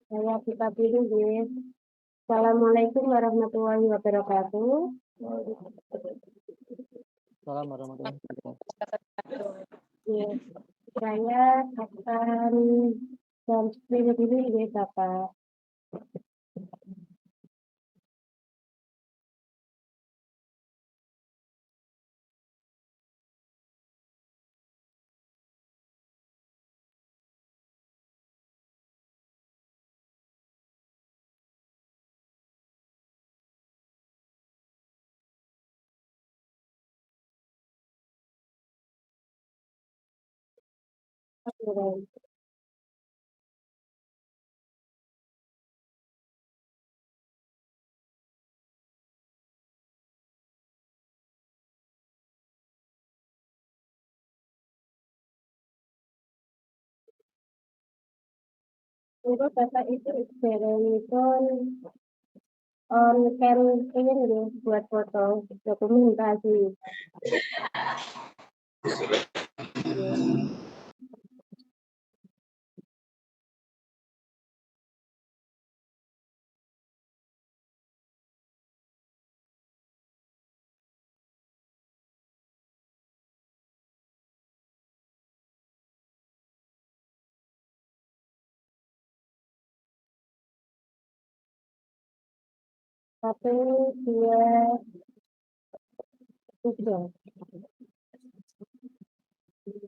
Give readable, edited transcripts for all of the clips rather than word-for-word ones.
Saya buka dulu ya. Assalamualaikum warahmatullahi wabarakatuh. Assalamualaikum warahmatullahi wabarakatuh. Ya, saya akan jam 10 dulu ya Bapak. Untuk Bapak itu eksperimen on cam ini ya buat foto dokumentasi. Ya. Satu, dua, tiga. Bapak.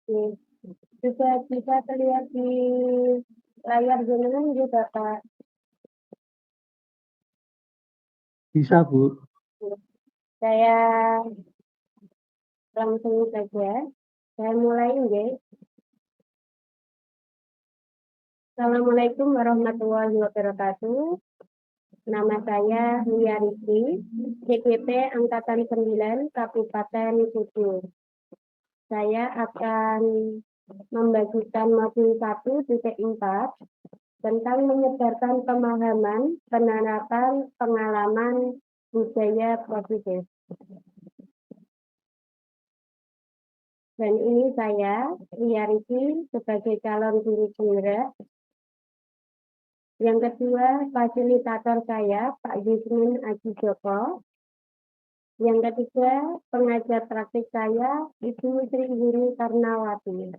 Nih, juga bisa terlihat di layar jenengan juga Pak. Bisa, Bu. Saya langsung saja. Saya mulai ya. Assalamualaikum warahmatullahi wabarakatuh. Nama saya Lia Riki, CPP Angkatan 9 Kabupaten Kudus. Saya akan membagikan modul 1.4 tentang menyebarkan pemahaman, penerapan, pengalaman budaya positif. Dan ini saya, Lia Riki, sebagai calon guru penggerak. Yang kedua, fasilitator saya, Pak Yusmin Aji Joko. Yang ketiga, pengajar praktik saya, Ibu Sri Yuni Karnawati.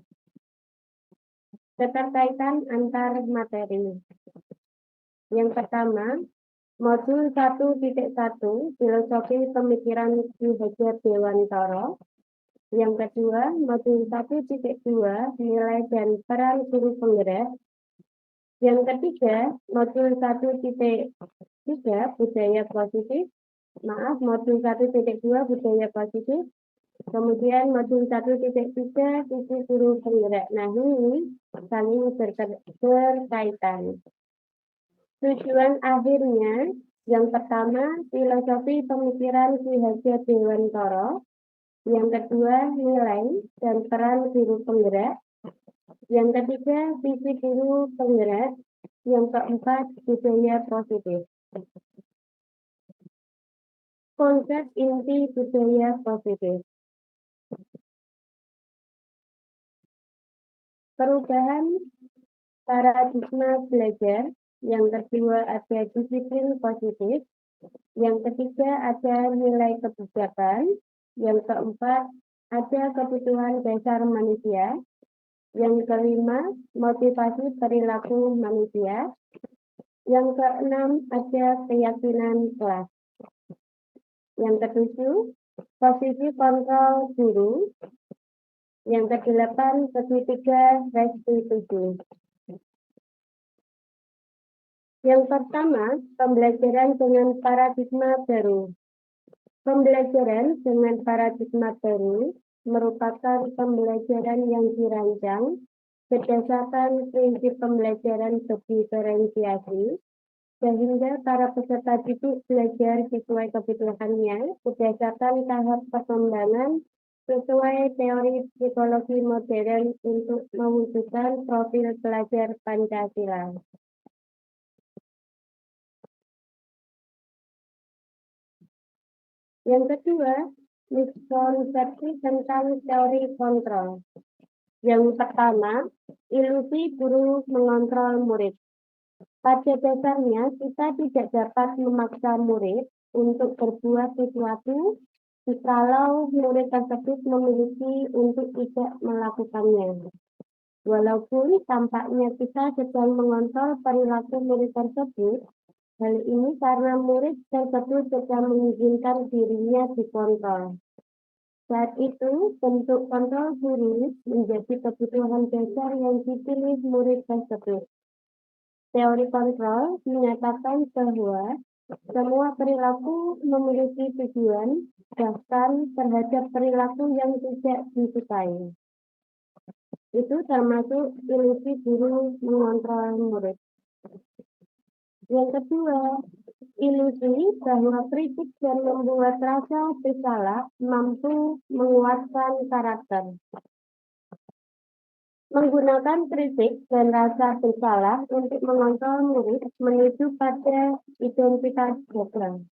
Keterkaitan antar materi. Yang pertama, modul 1.1, filosofi pemikiran Ki Hajar Dewantara. Yang kedua, modul 1.2, nilai dan peran guru penggerak. Yang ketiga, modul 1.3, budaya positif. Modul 1.2, budaya positif. Kemudian modul 1.3, sisi guru penggerak. Nah, ini saling berkaitan. Tujuan akhirnya, yang pertama, filosofi pemikiran Ki Hajar Dewantara. Yang kedua, nilai dan peran guru penggerak. Yang ketiga, visi guru penggerak. Yang keempat, budaya positif. Konsep inti budaya positif. Perubahan paradigma belajar. Yang kedua, ada disiplin positif. Yang ketiga, ada nilai kebijakan. Yang keempat, ada kebutuhan dasar manusia. Yang kelima, motivasi perilaku manusia. Yang keenam, ada keyakinan kelas. Yang ketujuh, posisi kontrol guru. Yang kedelapan, ketiga, restitusi. Yang pertama, pembelajaran dengan paradigma baru. Pembelajaran dengan paradigma baru merupakan pembelajaran yang dirancang berdasarkan prinsip pembelajaran berdiferensiasi, sehingga para peserta didik belajar sesuai kebutuhannya berdasarkan tahap perkembangan sesuai teori psikologi modern untuk mewujudkan profil pelajar Pancasila. Yang kedua, miskonsepsi tentang teori kontrol. Yang pertama, ilusi guru mengontrol murid. Pada dasarnya, kita tidak dapat memaksa murid untuk berbuat sesuatu jikalau murid tersebut memiliki untuk tidak melakukannya. Walaupun tampaknya kita sedang mengontrol perilaku murid tersebut, hal ini karena murid tersebut sedang mengizinkan dirinya dikontrol. Saat itu, bentuk kontrol guru menjadi kebutuhan dasar yang dipilih murid tersebut. Teori kontrol menyatakan bahwa semua perilaku memiliki tujuan, bahkan terhadap perilaku yang tidak disukai. Itu termasuk ilusi guru mengontrol murid. Yang kedua, ilusi bahwa kritik dan membuat rasa bersalah mampu menguatkan karakter. Menggunakan kritik dan rasa bersalah untuk mengontrol murid menuju pada identitas gagal.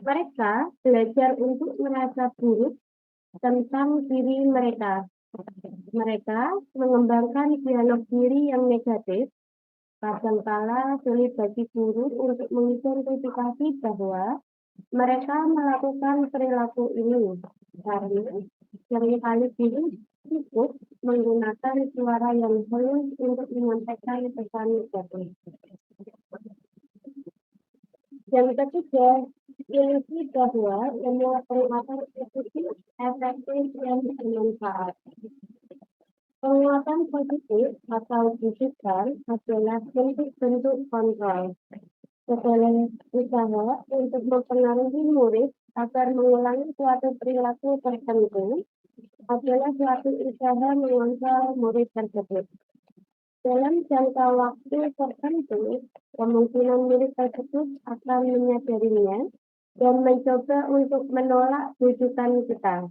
Mereka belajar untuk merasa buruk tentang diri mereka. Mereka mengembangkan dialog diri yang negatif. Kadangkala sulit bagi guru untuk mengidentifikasi bahwa mereka melakukan perilaku ini karena seringkali guru cukup menggunakan suara yang halus untuk menyampaikan pesan negatif. Yang ketiga, ilusi bahwa semua penguatan positif efektif dan bermanfaat. Penguatan positif atau bisikan adalah bentuk-bentuk kontrol. Segala usaha untuk mempengaruhi murid agar mengulangi suatu perilaku tertentu adalah suatu usaha mengontrol murid tersebut. Dalam jangka waktu tertentu, kemungkinan murid tersebut akan menyadarinya dan mencoba untuk menolak bujukan kita.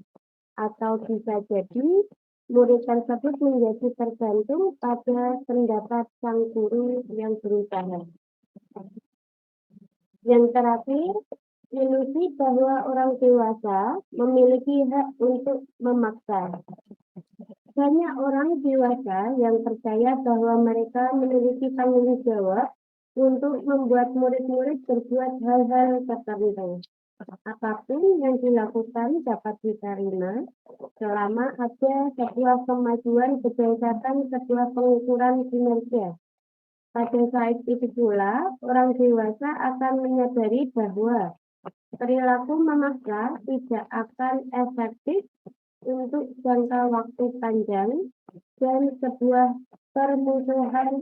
Atau bisa jadi, murid tersebut menjadi tergantung pada pendapat sang guru yang berusaha. Yang terakhir, ilusi bahwa orang dewasa memiliki hak untuk memaksa. Banyak orang dewasa yang percaya bahwa mereka memiliki tanggung jawab untuk membuat murid-murid berbuat hal-hal tertentu. Apapun yang dilakukan dapat diterima selama ada sebuah kemajuan berdasarkan sebuah pengukuran kinerja. Pada saat itu pula, orang dewasa akan menyadari bahwa perilaku memaksa tidak akan efektif untuk jangka waktu panjang dan sebuah permusuhan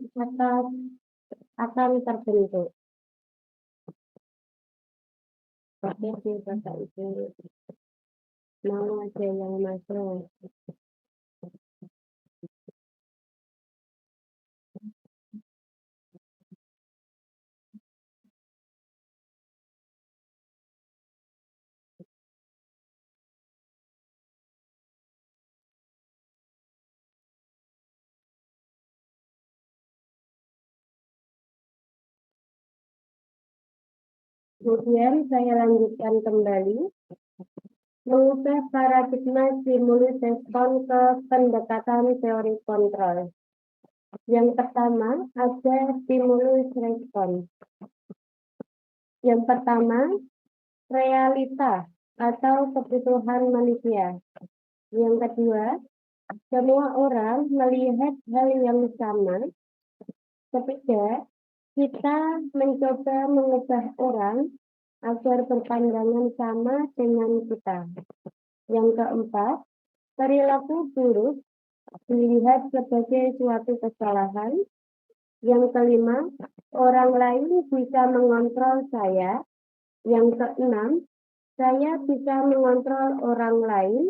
akan terbentuk. Oke, Bapak Ibu, mau ada yang masuk? Kemudian saya lanjutkan kembali. Mengubah paradigma stimulus respon ke pendekatan teori kontrol. Yang pertama ada stimulus respon. Yang pertama, realita atau kebutuhan manusia. Yang kedua, semua orang melihat hal yang sama. Ketiga, kita mencoba mengubah orang agar berpandangan sama dengan kita. Yang keempat, perilaku buruk dilihat sebagai suatu kesalahan. Yang kelima, orang lain bisa mengontrol saya. Yang keenam, saya bisa mengontrol orang lain.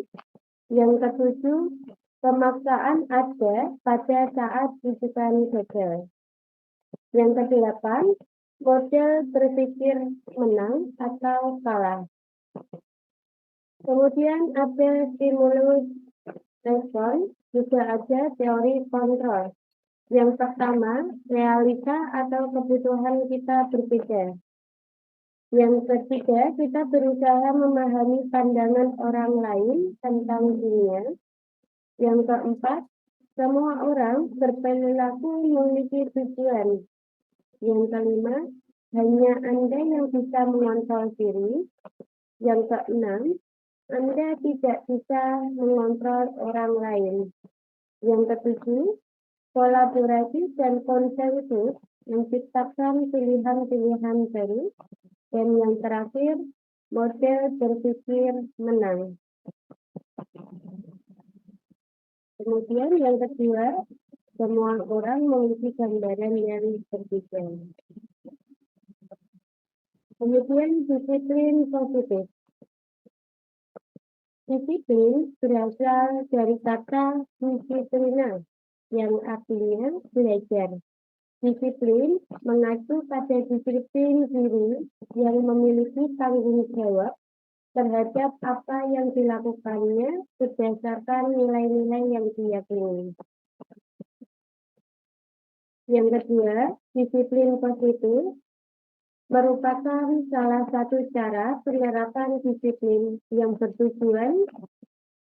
Yang ketujuh, pemaksaan ada pada saat rujukan gagal. Yang kedelapan, model berpikir menang atau kalah. Kemudian ada stimulus respon, juga ada teori kontrol. Yang pertama, realita atau kebutuhan kita berbeda. Yang ketiga, kita berusaha memahami pandangan orang lain tentang dunia. Yang keempat, semua orang berperilaku memiliki tujuan. Yang kelima, hanya Anda yang bisa mengontrol diri. Yang keenam, Anda tidak bisa mengontrol orang lain. Yang ketujuh, kolaborasi dan konsensus menciptakan pilihan-pilihan baru. Dan yang terakhir, model berpikir menang. Kemudian yang kedua, semua orang memiliki gambaran yang berbeda. Kemudian disiplin positif. Disiplin berasal dari kata disiplina, yang artinya belajar. Disiplin mengacu pada disiplin diri yang memiliki tanggung jawab terhadap apa yang dilakukannya berdasarkan nilai-nilai yang diyakini. Yang kedua, disiplin positif merupakan salah satu cara penerapan disiplin yang bertujuan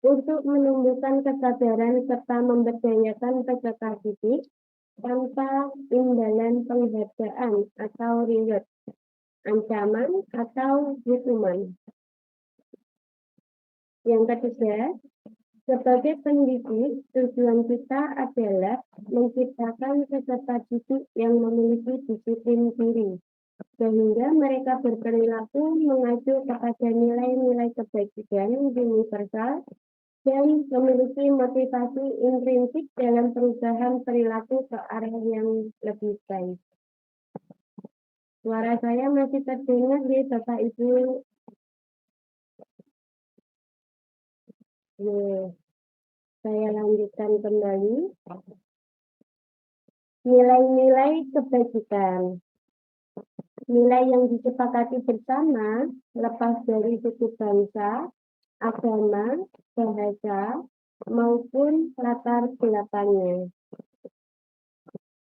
untuk menumbuhkan kesadaran serta memberdayakan peserta didik tanpa imbalan penghargaan atau reward, ancaman atau hukuman. Yang ketiga, sebagai pendidik, tujuan kita adalah menciptakan peserta didik yang memiliki disiplin diri, sehingga mereka berperilaku mengacu kepada nilai-nilai kebajikan universal dan memiliki motivasi intrinsik dalam perubahan perilaku ke arah yang lebih baik. Suara saya masih terdengar ya Bapak Ibu? Saya lanjutkan kembali. Nilai-nilai kebajikan. Nilai yang disepakati bersama lepas dari suku bangsa, agama, bahasa, maupun latar belakangnya.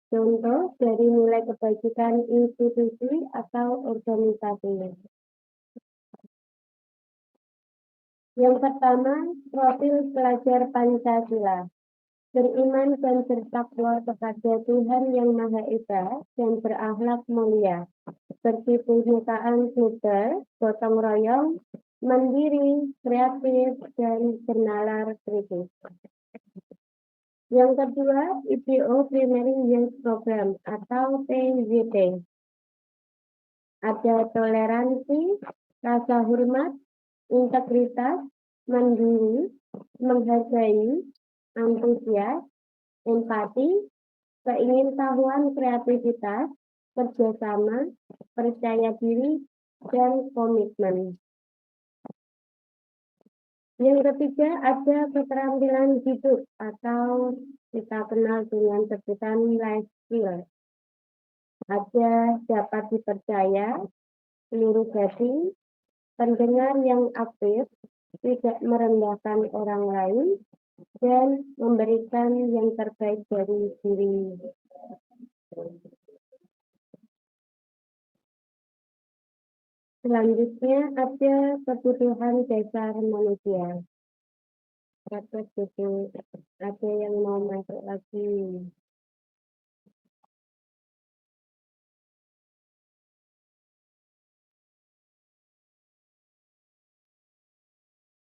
Contoh dari nilai kebajikan institusi atau organisasi. Yang pertama, profil pelajar Pancasila. Beriman dan bertakwa kepada Tuhan Yang Maha Esa dan berakhlak mulia. Berkebinekaan global, gotong royong, mandiri, kreatif, dan bernalar kritis. Yang kedua, IPO Primary Youth Program atau PYP. Ada toleransi, rasa hormat, integritas, mandiri, menghargai, antusias, empati, keingintahuan, kreativitas, kerjasama, percaya diri, dan komitmen. Yang ketiga ada keterampilan hidup atau kita kenal dengan sebutan life skill. Ada dapat dipercaya, peluru hati, pendengar yang aktif, tidak merendahkan orang lain, dan memberikan yang terbaik dari diri. Selanjutnya ada kebutuhan dasar manusia. Kata itu ada yang mau masuk lagi.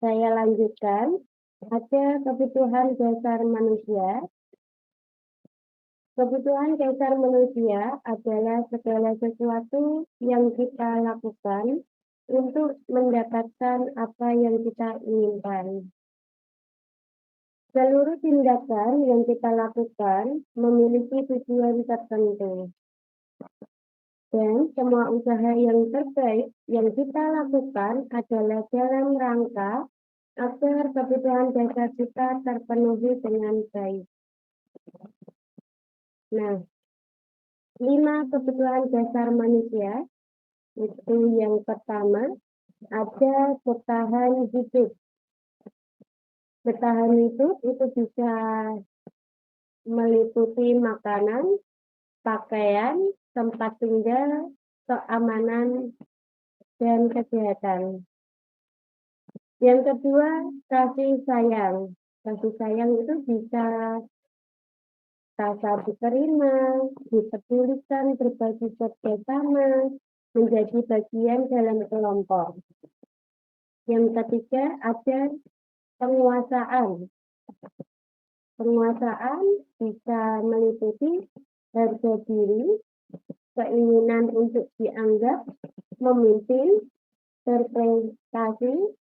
Saya lanjutkan. Ada kebutuhan dasar manusia. Kebutuhan dasar manusia adalah segala sesuatu yang kita lakukan untuk mendapatkan apa yang kita inginkan. Seluruh tindakan yang kita lakukan memiliki tujuan tertentu. Dan semua usaha yang terbaik yang kita lakukan adalah dalam rangka agar kebutuhan dasar kita terpenuhi dengan baik. Nah, 5 kebutuhan dasar manusia itu yang pertama ada bertahan hidup. Bertahan hidup itu bisa meliputi makanan, pakaian, tempat tinggal, keamanan, dan kesehatan. Yang kedua, kasih sayang. Kasih sayang itu bisa rasa diterima, dipedulikan, berbagi kerjasama, menjadi bagian dalam kelompok. Yang ketiga, ada penguasaan. Penguasaan bisa meliputi harga diri, keinginan untuk dianggap, memimpin, berprestasi,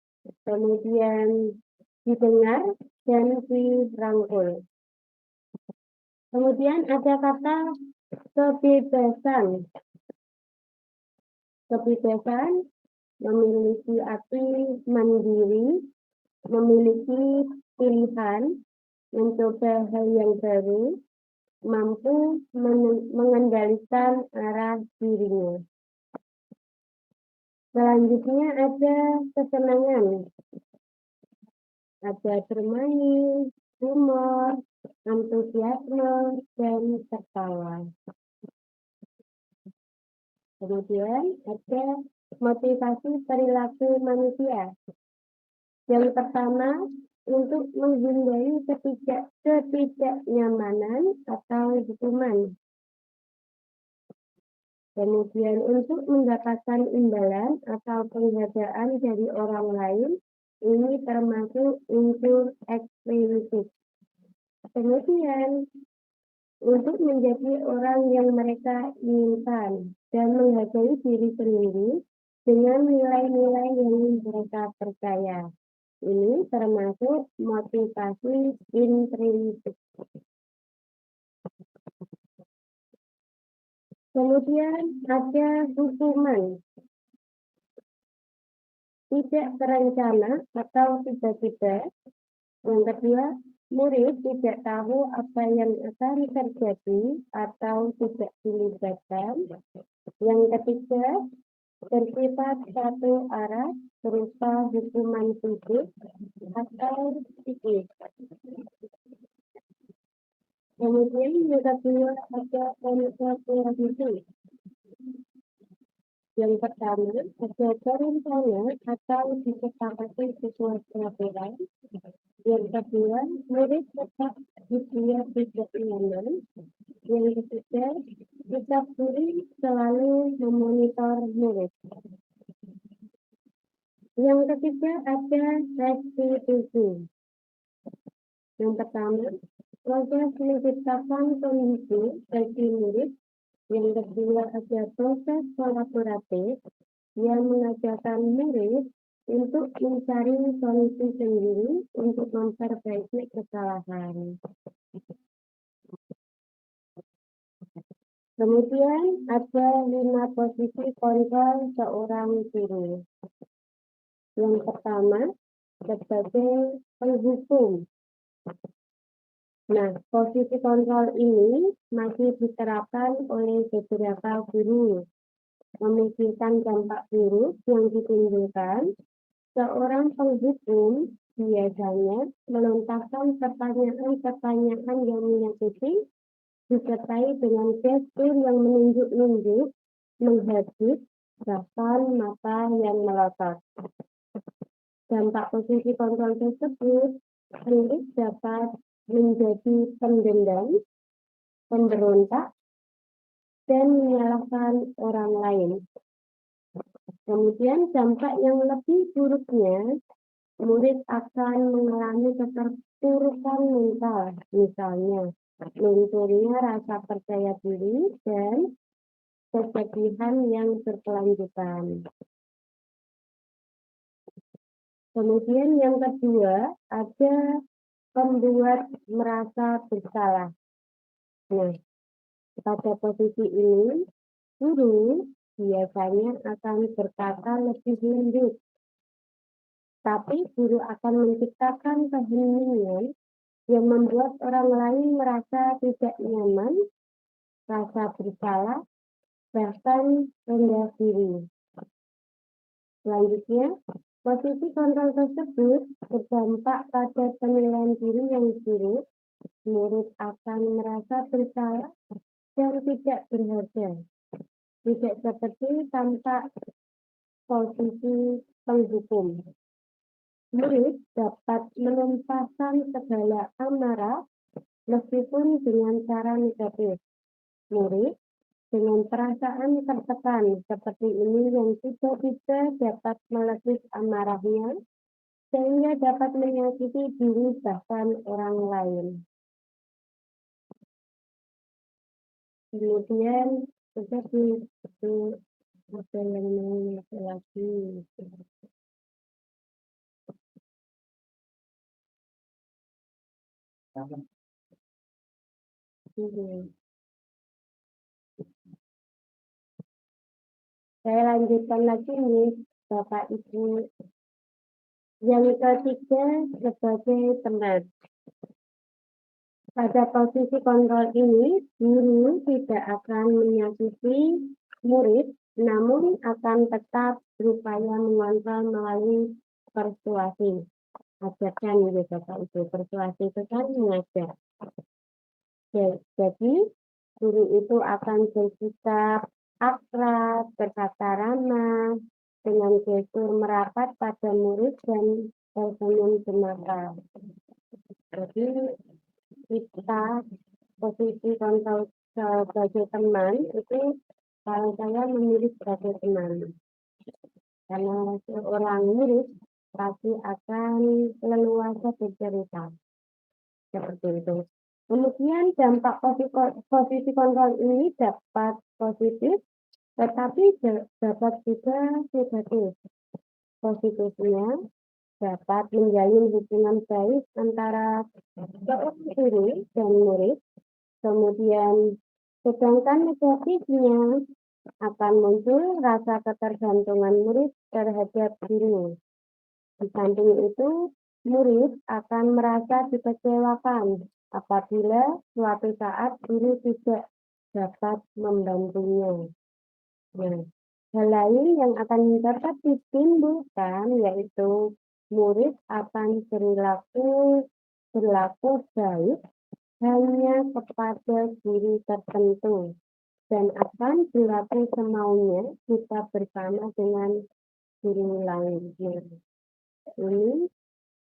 kemudian didengar, dan dirangkul. Kemudian ada kata kebebasan. Kebebasan memiliki arti mandiri, memiliki pilihan, mencoba hal yang baru, mampu mengendalikan arah dirinya. Selanjutnya ada kesenangan. Ada bermain, humor, antusiasme, dan tertawa. Kemudian ada motivasi perilaku manusia. Yang pertama, untuk menghindari ketidaknyamanan atau hukuman. Kemudian untuk mendapatkan imbalan atau penghargaan dari orang lain, ini termasuk unsur ekstremistik. Kemudian untuk menjadi orang yang mereka inginkan dan menghargai diri sendiri dengan nilai-nilai yang mereka percaya. Ini termasuk motivasi intrinsik. Kemudian ada hukuman. Tidak terencana atau tiba-tiba. Yang kedua, murid tidak tahu apa yang akan terjadi atau tidak dilibatkan. Yang ketiga, bersifat satu arah berupa hukuman fisik atau psikis. Kemudian yang kedua ada konsekuensi. Yang pertama ada berencana atau disepakati sesuai peraturan. Yang kedua, murid tetap dia tidak nyaman. Yang ketiga, sikap guru selalu memonitor murid. Yang ketiga ada restitusi. Yang pertama, proses menciptakan kondisi bagi murid. Yang kedua ada proses kolaboratif yang mengajarkan murid untuk mencari solusi sendiri untuk memperbaiki kesalahan. Kemudian ada 5 posisi kontrol seorang guru. Yang pertama, sebagai penghukum. Nah, posisi kontrol ini masih diterapkan oleh beberapa guru, memikirkan dampak buruk yang ditimbulkan. Seorang penghukum biasanya melontarkan pertanyaan-pertanyaan yang menyakiti, disertai dengan gestur yang menunjuk-nunjuk, menghadut, bahkan mata yang melotot. Dampak posisi kontrol tersebut, murid dapat menjadi pendendam, pemberontak, dan menyalahkan orang lain. Kemudian dampak yang lebih buruknya, murid akan mengalami keterpurukan mental, misalnya lunturnya rasa percaya diri dan kesedihan yang berkelanjutan. Kemudian yang kedua, ada pembuat merasa bersalah. Nah, pada posisi ini, guru biasanya akan berkata lebih lembut, tapi guru akan menciptakan keheningan yang membuat orang lain merasa tidak nyaman, rasa bersalah, bahkan rendah diri. Selanjutnya, posisi kontrol tersebut berdampak pada penilaian diri yang buruk. Murid akan merasa bersalah dan tidak berharga. Tidak seperti tampak posisi penghukum. Murid dapat menumpahkan segala amarah meskipun dengan cara negatif. Murid dengan perasaan tertekan seperti ini yang tiba-tiba dapat melekis amarahnya sehingga dapat menyakiti diri bahkan orang lain. Kemudian seperti itu ada yang mau lagi. Saya lanjutkan lagi nih, Bapak Ibu. Yang ketiga, sebagai teman. Pada posisi kontrol ini, guru tidak akan menyakiti murid, namun akan tetap berupaya mengontrol melalui persuasi. Ajarkan gitu Bapak Ibu, persuasi itu kan mengajak. Jadi, guru itu akan bersikap akrab, berkata ramah, dengan gestur merapat pada murid dan tersenyum semata. Jadi kita posisi kontrol sebagai teman itu kalau saya memilih sebagai teman, karena seorang murid pasti akan leluasa bercerita seperti itu. Kemudian dampak posisi kontrol ini dapat positif, tetapi dapat juga negatif. Positifnya dapat menjalin hubungan baik antara seorang guru dan murid. Kemudian, sedangkan negatifnya akan muncul rasa ketergantungan murid terhadap guru. Di samping itu, murid akan merasa dikecewakan apabila suatu saat guru tidak dapat membantunya. Nah, hal lain yang akan dapat ditimbulkan yaitu murid akan berlaku baik hanya kepada diri tertentu dan akan berlaku semaunya jika bersama dengan guru lain. Ini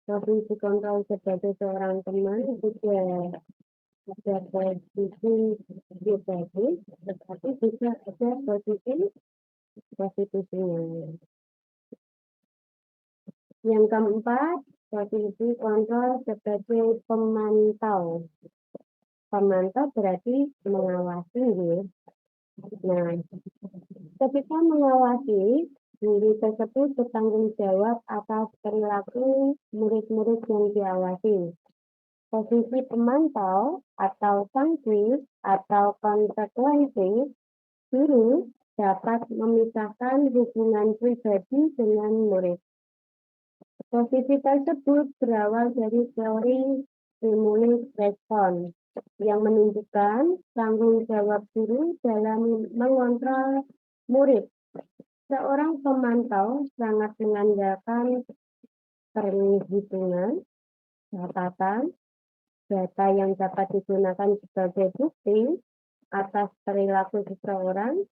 posisi kontrol sebagai seorang teman juga ada posisi negatif, tetapi juga ada positifnya. Yang keempat, posisi kontrol sebagai pemantau. Pemantau berarti mengawasi, ya. Nah, ketika mengawasi, guru tersebut bertanggung jawab atas perilaku murid-murid yang diawasi. Posisi pemantau atau sanksi atau konsekuensi, guru dapat memisahkan hubungan pribadi dengan murid. Posisi tersebut berawal dari teori stimulus respons yang menunjukkan tanggung jawab guru dalam mengontrol murid. Seorang pemantau sangat mengandalkan perhitungan, catatan, data yang dapat digunakan sebagai bukti atas perilaku seseorang.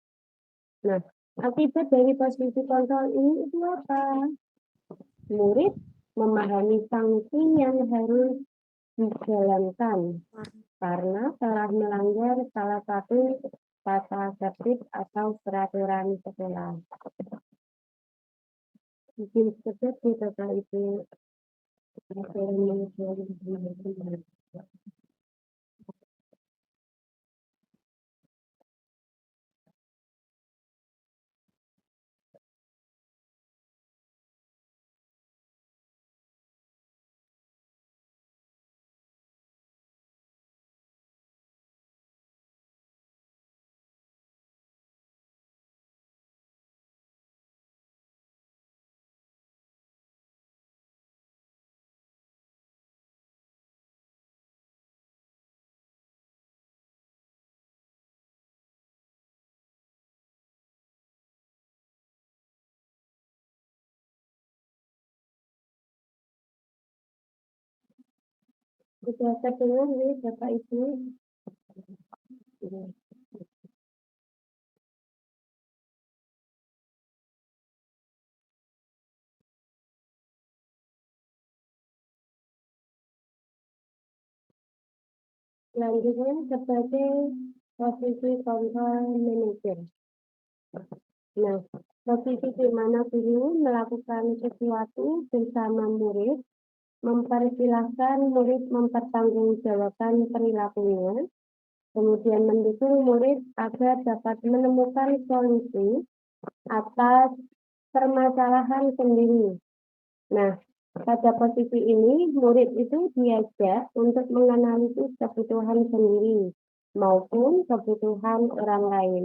Nah, Akibat dari posisi kontrol ini itu apa? Murid memahami sanksi yang harus dijalankan karena telah melanggar salah satu tata tertib atau peraturan sekolah. Mungkin seperti Bapak Ibu. Sudah terdengar nih Bapak Ibu. Selanjutnya sebagai posisi kontrol manajer. Nah, posisi di mana guru melakukan sesuatu bersama murid, mempersilahkan murid mempertanggungjawabkan perilakunya, kemudian mendukung murid agar dapat menemukan solusi atas permasalahan sendiri. Nah, pada posisi ini, murid itu diajak untuk menganalisis kebutuhan sendiri maupun kebutuhan orang lain.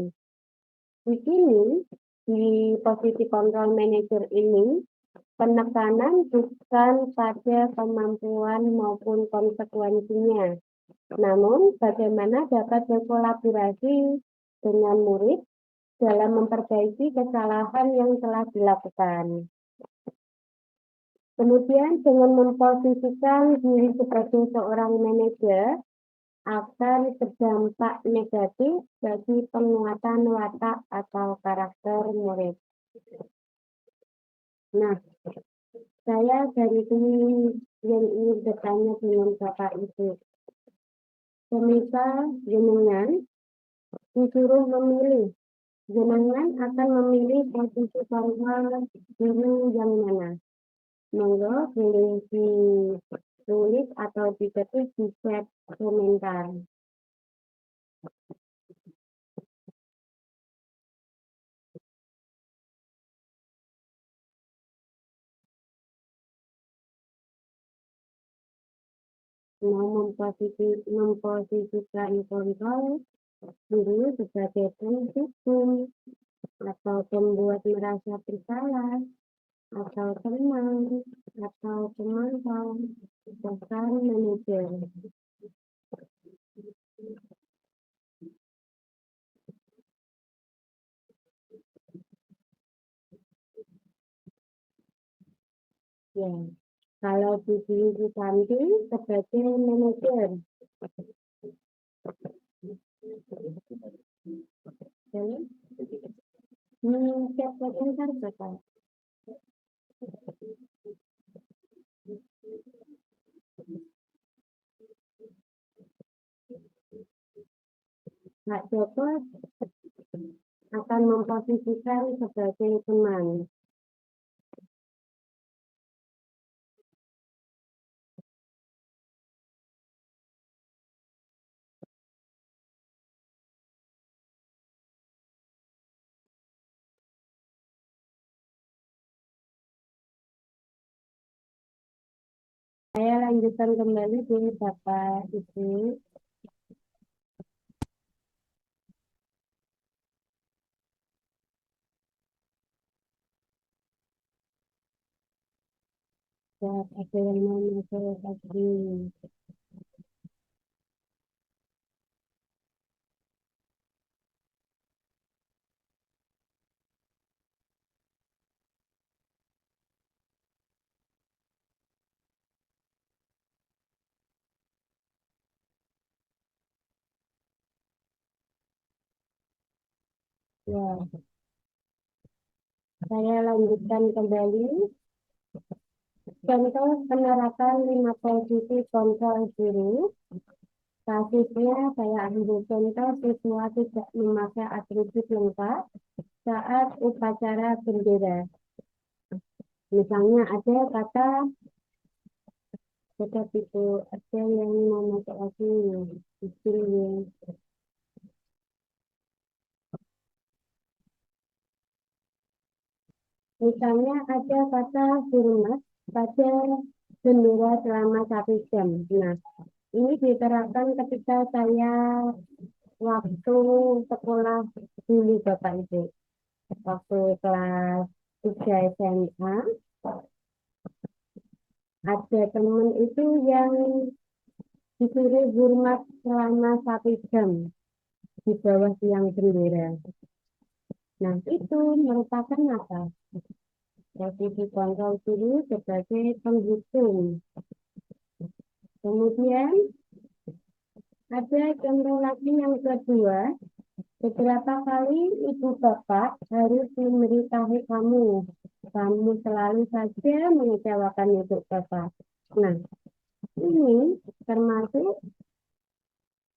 Di sini, di posisi kontrol manager ini, penekanan bukan pada kemampuan maupun konsekuensinya, namun bagaimana dapat berkolaborasi dengan murid dalam memperbaiki kesalahan yang telah dilakukan. Kemudian dengan memposisikan diri sebagai seorang manajer akan berdampak negatif bagi penguatan watak atau karakter murid. Nah, saya dari sini yang ingin bertanya dengan Bapak Ibu. Pemirsa jenengan disuruh memilih. Jenengan akan memilih posisi kontrol guru yang mana? Monggo boleh ditulis atau diketik di chat komentar. Mau memposisikan kontrol guru sebagai penghukum atau pembuat merasa bersalah atau teman atau pemantau bahkan manajer. Ya, kalau di sini Santi sebagai manajer. Chat komentar Bapak. Pak Joko akan memposisikan sebagai teman. Saya lanjutkan kembali di Bapak Ibu. Ada yang mau masuk lagi. Ya, Saya lanjutkan kembali. Contoh penerapan 5 posisi kontrol guru. Kasusnya saya ambil contoh siswa tidak memakai atribut lengkap saat upacara bendera. Misalnya ada kata tetap itu ada yang memakai lagi istilah. Misalnya ada kata hormat pada bendera selama 1 jam. Nah, ini diterapkan ketika saya waktu sekolah dulu Bapak Ibu. Waktu kelas 3 SMA, ada teman itu yang disuruh hormat selama 1 jam di bawah tiang bendera. Nah, itu merupakan apa? Posisi kontrol dulu sebagai penghitung. Kemudian ada contoh lagi yang kedua, beberapa kali ibu bapak harus memberitahu kamu, kamu selalu saja mengecewakan ibu bapak. Nah, ini termasuk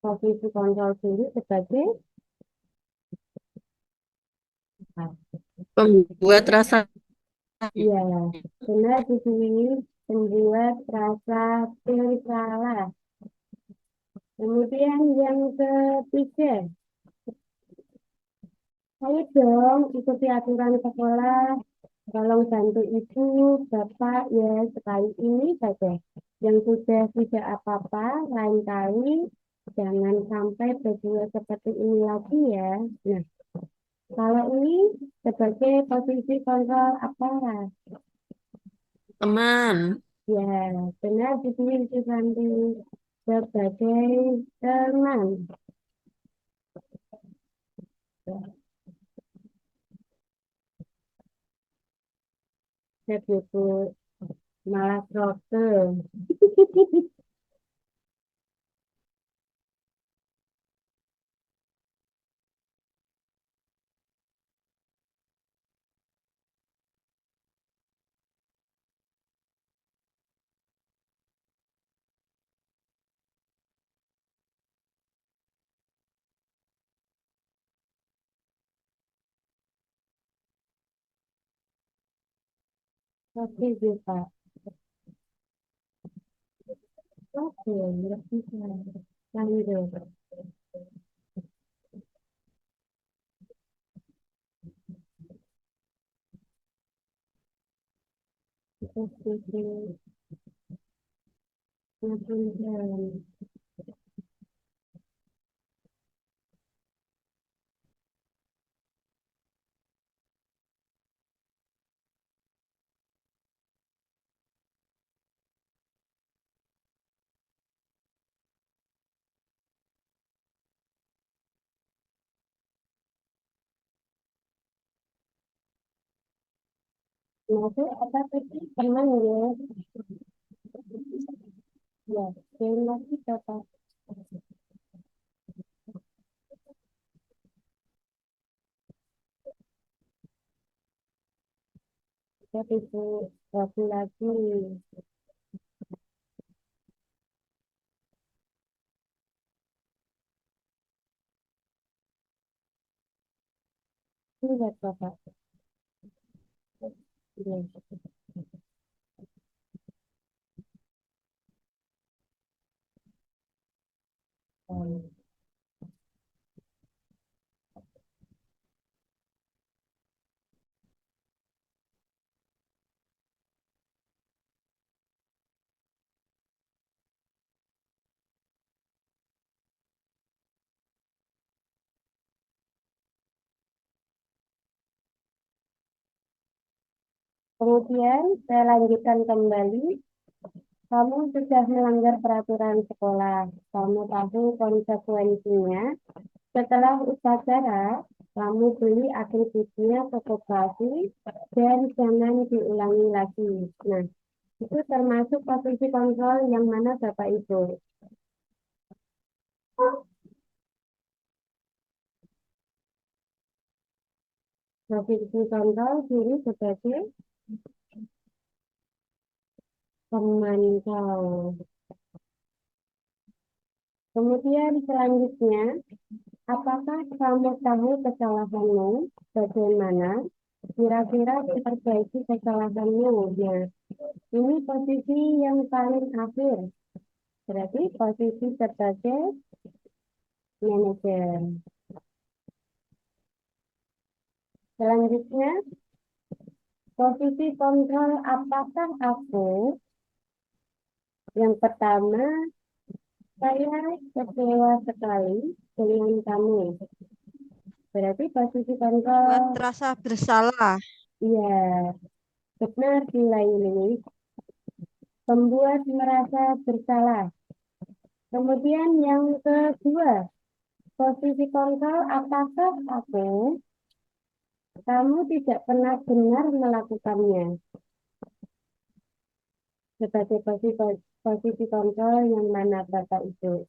posisi kontrol diri sebagai apa? Membuat rasa Ya, benar di sini membuat rasa bersalah. Kemudian yang ketiga, ayo dong ikuti aturan sekolah. Tolong bantu ibu, bapak ya sekali ini saja. Yang sudah tidak apa-apa, lain kali jangan sampai berbuat seperti ini lagi ya. Nah, kalau ini sebagai posisi kontrol aparat. teman. Ya, benar di sini Susanti sebagai teman. Saya butuh malah rote. Oke, Pak. Oke, lebih lanjut. Posisi ngapunten. Masuk apa tadi? Teman ya. Ya, terima kasih Pak. Saya butuh lagi. Lihat Bapak. Ya. Kemudian saya lanjutkan kembali. Kamu sudah melanggar peraturan sekolah. Kamu tahu konsekuensinya. Setelah upacara, kamu beli atributnya fotografi dan jangan diulangi lagi. Nah, itu termasuk posisi kontrol yang mana Bapak Ibu? Posisi kontrol kiri sebagai pemantau. Kemudian selanjutnya, apakah kamu tahu kesalahanmu? Bagaimana kira-kira memperbaiki kesalahanmu? Nah, ini posisi yang paling akhir. Berarti posisi sebagai manajer. Selanjutnya, posisi kontrol apakah aku? Yang pertama, saya kecewa sekali dengan kamu. Berarti posisi kontrol, Buat rasa bersalah. ya, benar ini. Membuat merasa bersalah. Kemudian yang kedua, posisi kontrol apakah aku? Kamu tidak pernah benar melakukannya. Sebagai posisi kontrol yang mana Bapak itu?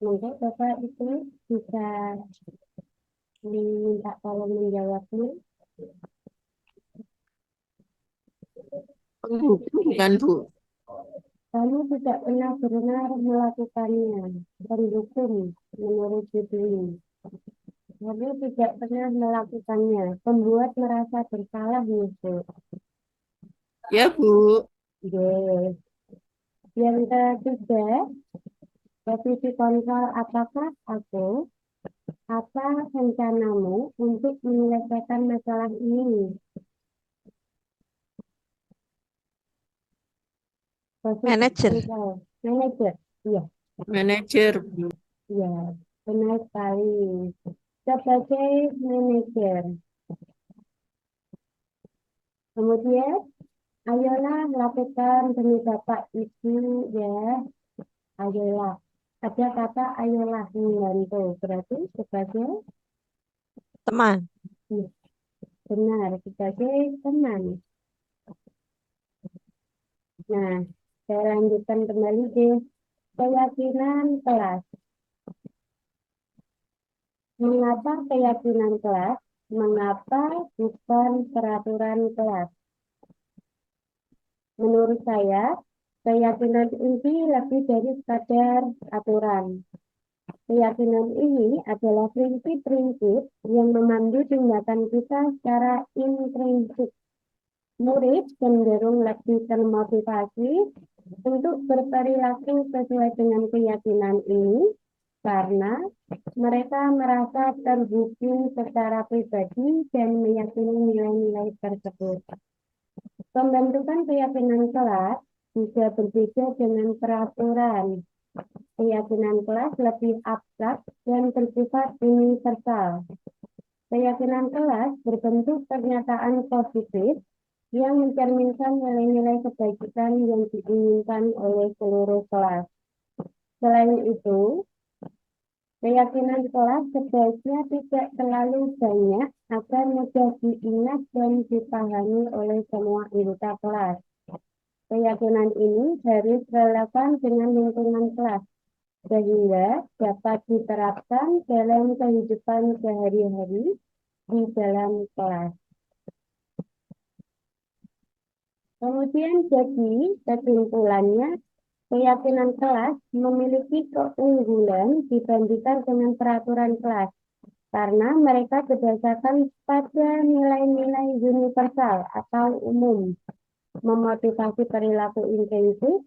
Mungkin Bapak itu bisa minta tolong menjawabnya. Bukan, Bu. Kamu tidak pernah benar melakukannya. Pendukung menurut judul. Kamu tidak pernah melakukannya. Pembuat merasa bersalah, Bu. Ya, Bu. Yes. Yang ketiga, posisi kontrol apakah aku? Apa rencanamu untuk menyelesaikan masalah ini? Posisi Manajer. kontrol. Manajer. Iya, Manajer, Bu. iya. Benar sekali. Sebagai manajer. Kemudian, ayolah lakukan demi Bapak Ibu ya. Ayolah. Ada kata ayolah membantu. Berarti sebagai Teman. iya, benar sebagai teman. Nah, saya lanjutkan kembali di keyakinan kelas. Mengapa keyakinan kelas? Mengapa bukan peraturan kelas? Menurut saya, keyakinan ini lebih dari sekadar aturan. Keyakinan ini adalah prinsip-prinsip yang memandu tindakan kita secara intrinsik. Murid cenderung lebih termotivasi untuk berperilaku sesuai dengan keyakinan ini karena mereka merasa terhubung secara pribadi dan meyakini nilai-nilai tersebut. Pembentukan keyakinan kelas juga berbeda dengan peraturan. Keyakinan kelas lebih abstrak dan bersifat universal. Keyakinan kelas berbentuk pernyataan positif yang mencerminkan nilai-nilai kebaikan yang diinginkan oleh seluruh kelas. Selain itu, keyakinan kelas sebaiknya tidak terlalu banyak agar mudah diingat dan dipahami oleh semua anggota kelas. Keyakinan ini harus relevan dengan lingkungan kelas, sehingga dapat diterapkan dalam kehidupan sehari-hari di dalam kelas. Kemudian jadi kesimpulannya, keyakinan kelas memiliki keunggulan dibandingkan dengan peraturan kelas karena mereka berdasarkan pada nilai-nilai universal atau umum, memotivasi perilaku intensif,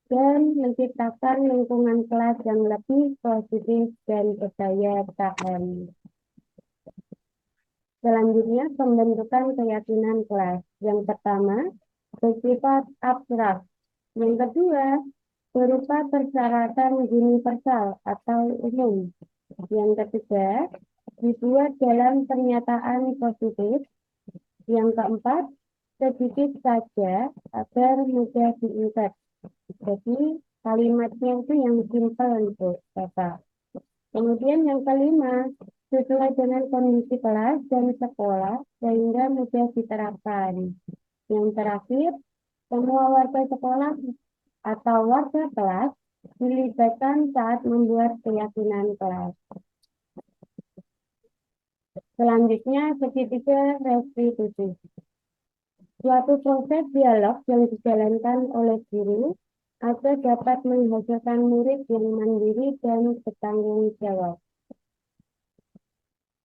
dan menciptakan lingkungan kelas yang lebih positif dan berdaya tahan. Selanjutnya, pembentukan keyakinan kelas. Yang pertama, bersifat abstrak. Yang kedua, berupa persyaratan universal atau umum. Yang ketiga, dibuat dalam pernyataan positif. Yang keempat, sedikit saja agar mudah diingat. Jadi, kalimatnya itu yang simpel untuk Bapak. Kemudian yang kelima, sesuai dengan kondisi kelas dan sekolah sehingga mudah diterapkan. Yang terakhir, semua warga sekolah atau warga kelas dilibatkan saat membuat keyakinan kelas. Selanjutnya, segitiga restitusi. Suatu proses dialog yang dijalankan oleh guru agar dapat menghasilkan murid yang mandiri dan bertanggung jawab.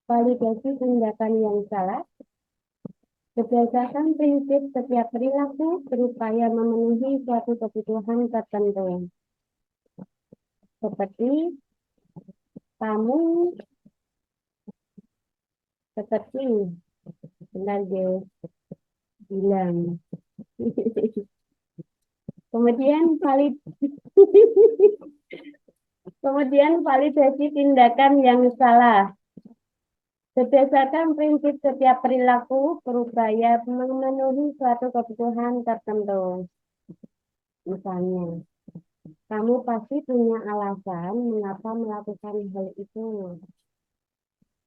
Validasi tindakan yang salah. Berdasarkan prinsip setiap perilaku berupaya memenuhi suatu kebutuhan tertentu. Seperti benar dia bilang. Kemudian validasi tindakan yang salah. Berdasarkan prinsip setiap perilaku berupaya memenuhi suatu kebutuhan tertentu. Misalnya, kamu pasti punya alasan mengapa melakukan hal itu.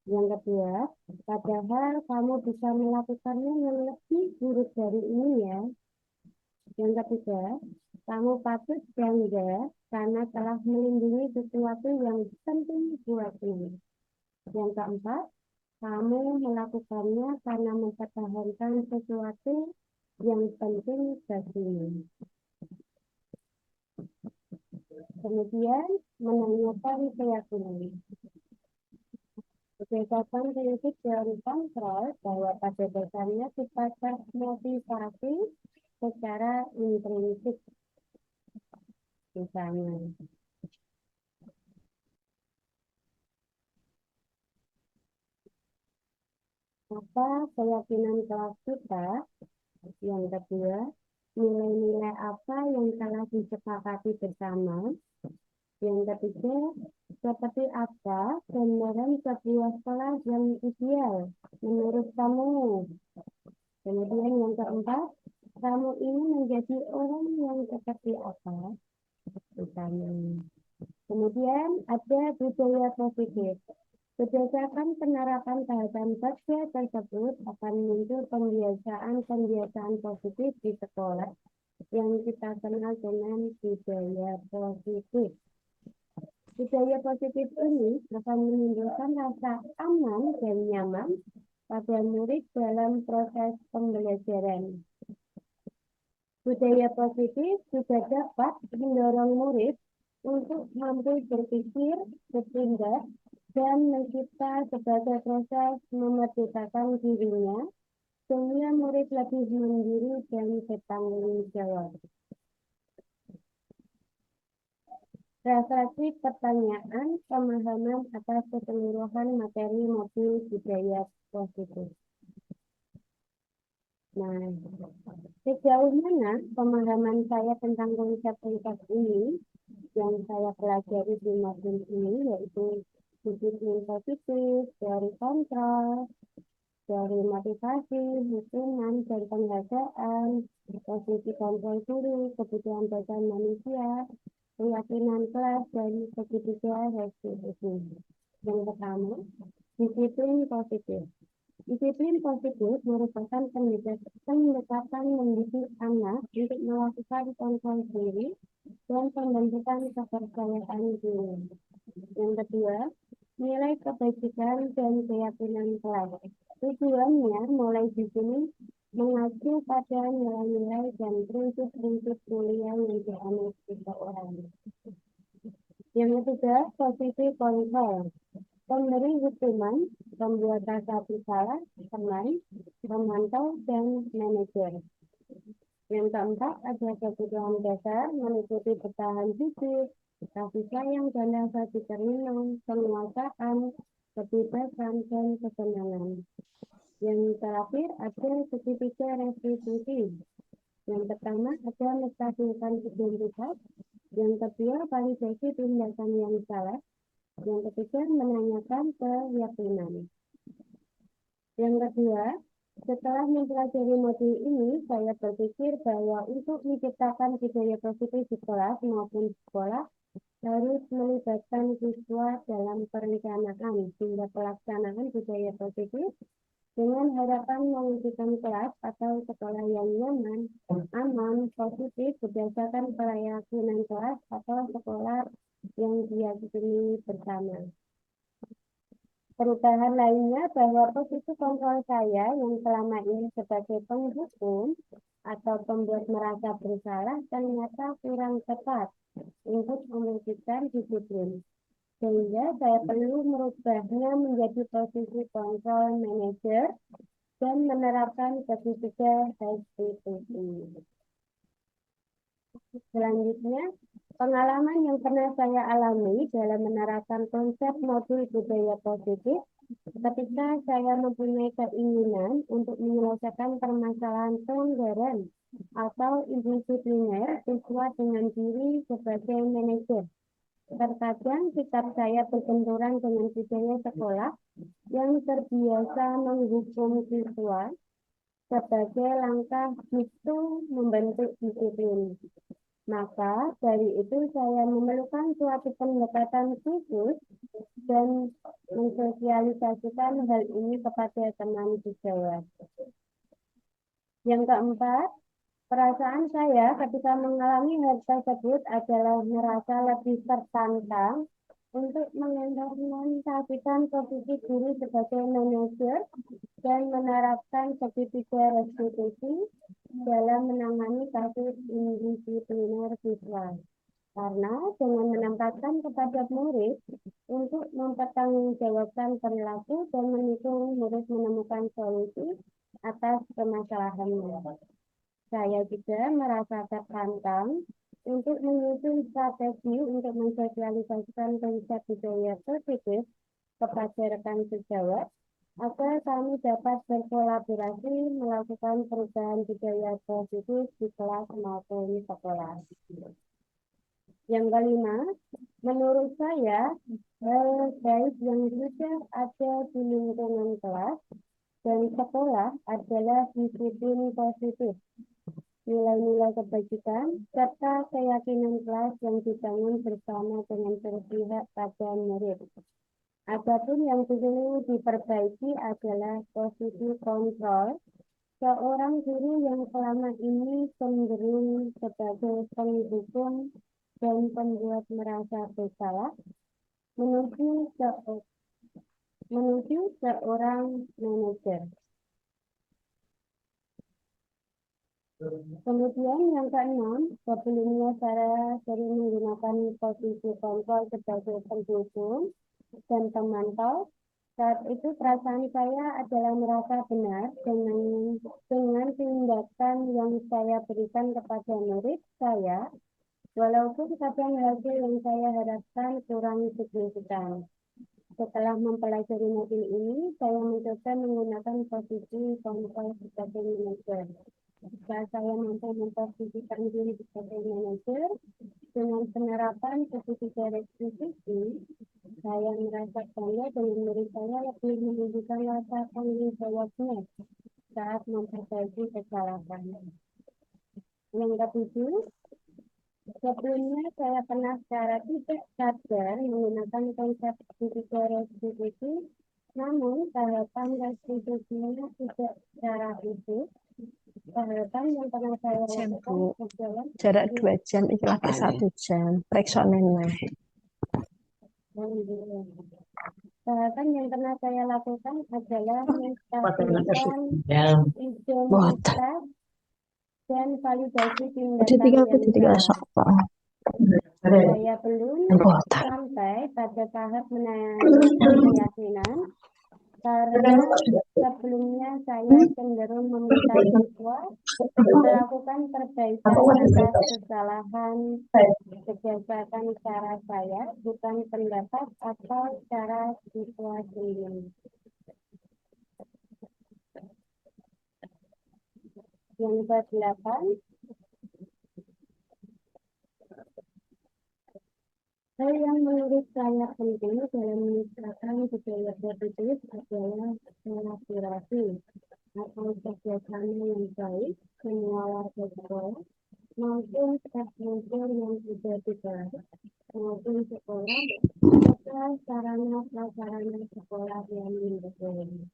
Yang kedua, padahal kamu bisa melakukannya yang lebih buruk dari ini ya. Yang ketiga, kamu patut bangga karena telah melindungi sesuatu yang penting buatmu. Yang keempat, kamu melakukannya karena mempertahankan sesuatu yang penting bagimu. Kemudian, menanyakan keyakinan. Berdasarkan prinsip teori kontrol bahwa pada dasarnya sifat motivasi secara intrinsik. Misalnya, apa keyakinan kelas kita? Yang kedua, nilai-nilai apa yang telah disepakati bersama? Yang ketiga, seperti apa gambaran sebuah kelas yang ideal menurut kamu? Kemudian yang keempat, kamu ini menjadi orang yang seperti apa? Misalnya. Kemudian ada budaya positif. Berdasarkan penerapan tahapan kerja tersebut akan muncul pembiasaan positif di sekolah yang kita kenal dengan budaya positif. Budaya positif ini akan menimbulkan rasa aman dan nyaman pada murid dalam proses pembelajaran. Budaya positif juga dapat mendorong murid untuk mampu berpikir, bertindak, dan mencipta sebagai proses memerdekakan dirinya, sehingga murid lebih mandiri dan bertanggung jawab. Refleksi pertanyaan pemahaman atas keseluruhan materi modul budaya positif. Nah, sejauh mana pemahaman saya tentang konsep-konsep ini yang saya pelajari di modul ini, yaitu disiplin positif, teori kontrol, teori motivasi, hitungan dan penghargaan, posisi kontrol guru, kebutuhan dasar manusia, keyakinan kelas, dan segitiga restitusi. Yang pertama, disiplin positif. Disiplin positif merupakan pendekatan mendidik anak untuk melakukan kontrol diri dan pembentukan kepercayaan diri. Yang kedua, nilai kebajikan dan keyakinan kelas. Tujuannya mulai di sini mengacu pada nilai-nilai dan prinsip-prinsip mulia yang dianut seseorang. Yang ketiga, posisi kontrol. Pemberi hukuman, pembuat rasa bersalah, teman, pemantau, dan manajer. Yang keempat, ada kebutuhan dasar meliputi bertahan hidup, kasih sayang dan rasa diterima, penguasaan, kebebasan, dan kesenangan. Yang terakhir, ada segitiga restitusi. Yang pertama, ada menstabilkan identitas. Yang kedua, validasi tindakan yang salah. Yang ketiga, menanyakan keyakinan. Yang kedua, setelah mempelajari modul ini, saya berpikir bahwa untuk menciptakan budaya positif di kelas maupun sekolah, harus melibatkan siswa dalam perencanaan hingga pelaksanaan budaya positif dengan harapan mewujudkan kelas atau sekolah yang nyaman, aman, positif berdasarkan keyakinan kelas atau sekolah yang diyakini bersama. Perubahan lainnya bahwa posisi kontrol saya yang selama ini sebagai penghukum atau pembuat merasa bersalah ternyata kurang tepat untuk mewujudkan disiplin. Sehingga saya perlu merubahnya menjadi posisi kontrol manager dan menerapkan ketiga HPPI. Selanjutnya, pengalaman yang pernah saya alami dalam menerapkan konsep modul budaya positif ketika saya mempunyai keinginan untuk menyelesaikan permasalahan pelanggaran atau indisipliner siswa dengan diri sebagai manajer. Terkadang sikap saya berbenturan dengan budaya sekolah yang terbiasa menghukum siswa sebagai langkah justru membentuk disiplin. Maka dari itu saya memerlukan suatu pendekatan khusus dan mensosialisasikan hal ini kepada teman sejawat. Yang keempat, perasaan saya ketika mengalami hal tersebut adalah merasa lebih tertantang untuk mengimplementasikan posisi diri sebagai manajer dan menerapkan segitiga restitusi dalam menangani kasus indisipliner siswa. Karena dengan menempatkan kepada murid untuk mempertanggungjawabkan perilaku dan mendukung murid menemukan solusi atas permasalahannya. Saya juga merasa tertantang untuk menyusun strategi untuk mensosialisasikan konsep budaya positif kepada rekan sejawat agar kami dapat berkolaborasi melakukan perubahan budaya positif di kelas maupun sekolah. Yang kelima, menurut saya, hal baik yang sudah ada di lingkungan kelas dan sekolah adalah disiplin positif, nilai-nilai kebajikan, serta keyakinan kelas yang dibangun bersama dengan berpihak pada murid. Adapun yang perlu diperbaiki adalah posisi kontrol seorang guru yang selama ini cenderung sebagai penghukum dan pembuat merasa bersalah menuju seorang manajer. Kemudian yang keenam, sebelumnya saya sering menggunakan posisi kontrol sebagai pendukung dan pemantau. Saat itu perasaan saya adalah merasa benar dengan tindakan yang saya berikan kepada murid saya, walaupun kadang hasil yang saya harapkan kurang signifikan. Setelah mempelajari modul ini, saya mencoba menggunakan posisi kontrol sebagai manajer. Jika saya mampu memposisikan diri sebagai manajer dengan penerapan posisi restitusi, saya merasa bangga dengan murid saya lebih menunjukkan rasa tanggung jawabnya saat memperbaiki kesalahan. Yang ketujuh, sebelumnya saya pernah secara tidak sadar menggunakan konsep segitiga restitusi, namun tahapan restitusinya tidak secara utuh. Tahapan yang pernah saya lakukan adalah jarak 2 jam, iki lagi 1 jam. Periksa meneh. Tahapan yang pernah saya lakukan adalah menstabilkan identitas dan validasi tindakan yang salah. Saya belum sampai pada tahap menanyakan keyakinan karena sebelumnya saya cenderung meminta siswa melakukan perbaikan atas kesalahan berdasarkan cara saya, bukan pendapat atau cara siswa sendiri. Yang ke-8, hal yang menurut saya penting dalam menciptakan budaya positif adalah kolaborasi atau kerjasama yang baik semua warga sekolah maupun stakeholder yang sudah dibahas maupun sekolah serta sarana prasarana sekolah yang mendukung.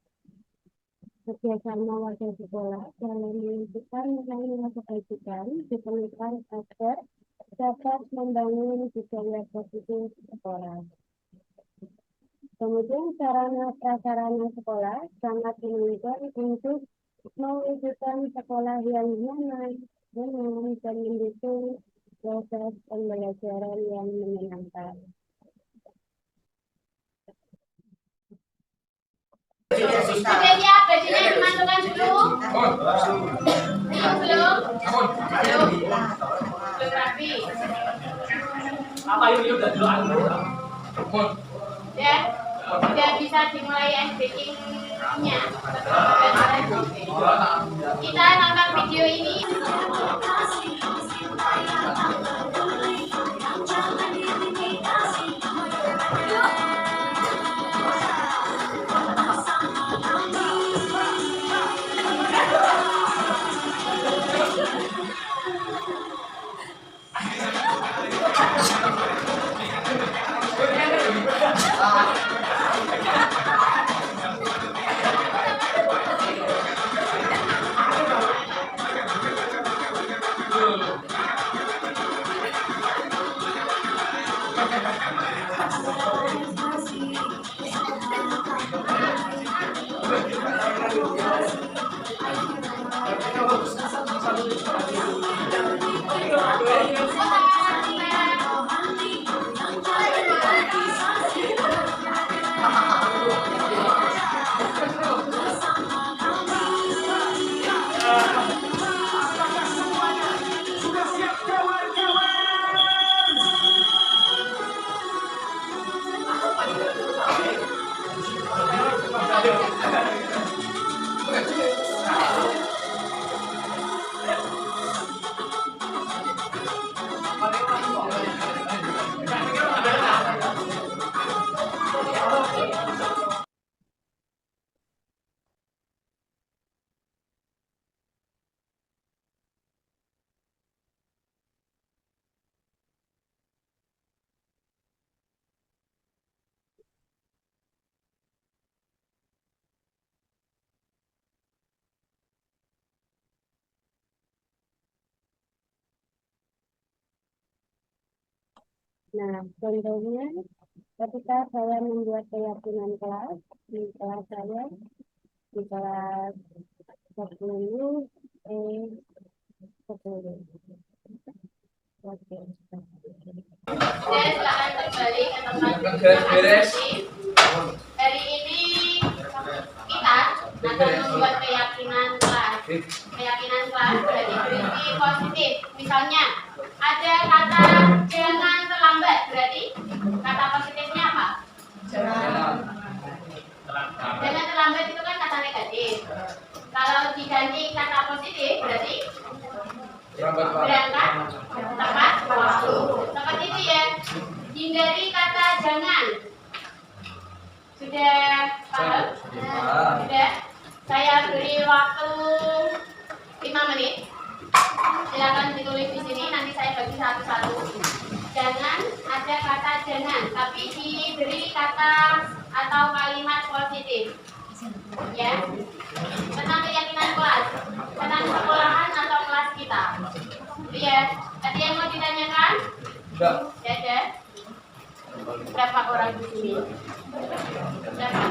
Kerjasama warga sekolah dalam menunjukkan nilai-nilai kebaikan diperlukan agar dapat membangun budaya positif sekolah. Kemudian sarana prasarana sekolah sangat dimungkinkan untuk mewujudkan sekolah yang nyaman, dan mendukung proses pembelajaran yang menyenangkan. Sudah siap bajunya dimasukkan dulu? Belum? Belum rapi. Sudah bisa dimulai SBK-nya. Kita nonton video ini. Nah, contohnya ketika saya membuat keyakinan kelas di kelas saya, di kelas 10 10. Oke. Silakan kembali ke tempat masing-masing. Hari ini kita akan membuat keyakinan kelas. Keyakinan kelas berarti berarti positif. Misalnya ada kata jangan terlambat, berarti kata positifnya apa? Jangan terlambat itu kan kata negatif. Kalau diganti kata positif berarti berangkat tepat waktu. Seperti itu ya. Hindari kata jangan. Sudah paham? Sudah. Saya beri waktu 5 menit. Silakan ditulis di sini. Nanti saya bagi satu-satu. Jangan ada kata jangan, tapi diberi kata atau kalimat positif. Ya. Tentang keyakinan kelas, tentang sekolahan atau kelas kita. Ya. Ada yang mau ditanyakan? Enggak. Ya, ada. Berapa orang di sini? Berapa?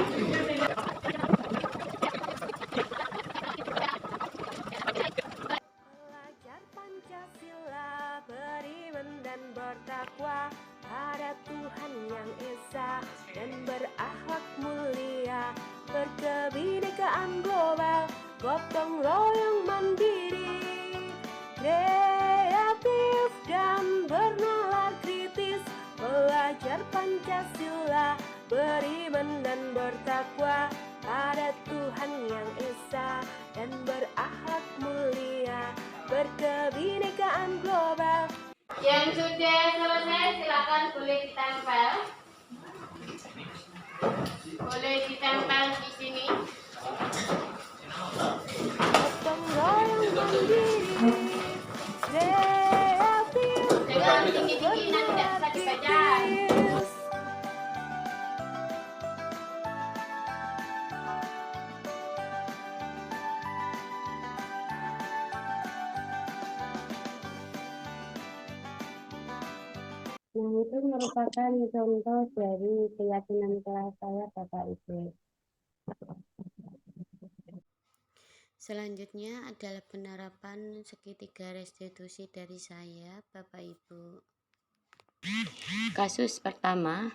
Belajar Pancasila, beriman dan bertakwa pada Tuhan yang Esa dan berakhlak mulia, berkebinekaan global, gotong royong mandiri, kreatif dan bernalar kritis. Belajar Pancasila, beriman dan bertakwa pada Tuhan yang Esa dan berakhlak mulia, berkebinekaan global. Yang sudah selesai silakan boleh ditempel. Boleh ditempel di sini. Gotong royong mandiri, kreatif Jangan tinggi-tinggi nanti tidak bisa dibaca. kritis. Nah, itu merupakan contoh dari keyakinan kelas saya, Bapak Ibu. Selanjutnya adalah penerapan segitiga restitusi dari saya, Bapak Ibu. Kasus pertama,